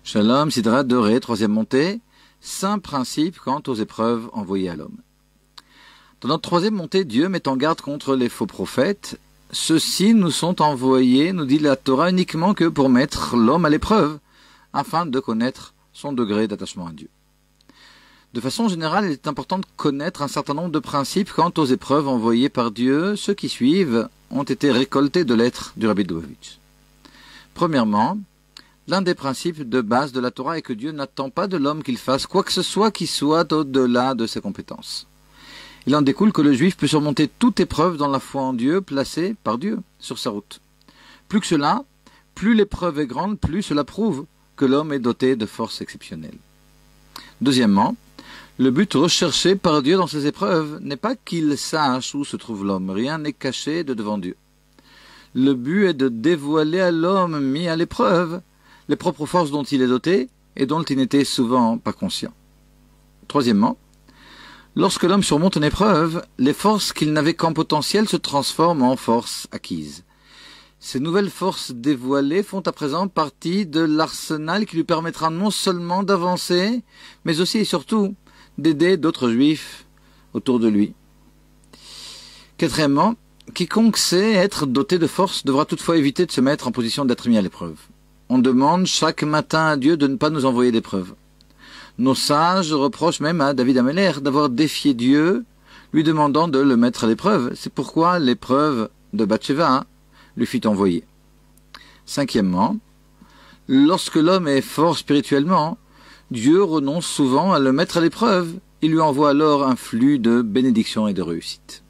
Shalom, Sidra, Doré, troisième montée. 5 principes quant aux épreuves envoyées à l'homme. Dans notre troisième montée, Dieu met en garde contre les faux prophètes. Ceux-ci nous sont envoyés, nous dit la Torah, uniquement que pour mettre l'homme à l'épreuve, afin de connaître son degré d'attachement à Dieu. De façon générale, il est important de connaître un certain nombre de principes quant aux épreuves envoyées par Dieu. Ceux qui suivent ont été récoltés de lettres du Rabbi de Lubavitch. Premièrement, l'un des principes de base de la Torah est que Dieu n'attend pas de l'homme qu'il fasse quoi que ce soit qui soit au-delà de ses compétences. Il en découle que le juif peut surmonter toute épreuve dans la foi en Dieu placée par Dieu sur sa route. Plus que cela, plus l'épreuve est grande, plus cela prouve que l'homme est doté de forces exceptionnelles. Deuxièmement, le but recherché par Dieu dans ces épreuves n'est pas qu'il sache où se trouve l'homme. Rien n'est caché de devant Dieu. Le but est de dévoiler à l'homme mis à l'épreuve les propres forces dont il est doté et dont il n'était souvent pas conscient. Troisièmement, lorsque l'homme surmonte une épreuve, les forces qu'il n'avait qu'en potentiel se transforment en forces acquises. Ces nouvelles forces dévoilées font à présent partie de l'arsenal qui lui permettra non seulement d'avancer, mais aussi et surtout d'aider d'autres juifs autour de lui. Quatrièmement, quiconque sait être doté de force devra toutefois éviter de se mettre en position d'être mis à l'épreuve. On demande chaque matin à Dieu de ne pas nous envoyer d'épreuves. Nos sages reprochent même à David Ameller d'avoir défié Dieu, lui demandant de le mettre à l'épreuve. C'est pourquoi l'épreuve de Bathsheba lui fut envoyée. Cinquièmement, lorsque l'homme est fort spirituellement, Dieu renonce souvent à le mettre à l'épreuve. Il lui envoie alors un flux de bénédictions et de réussite.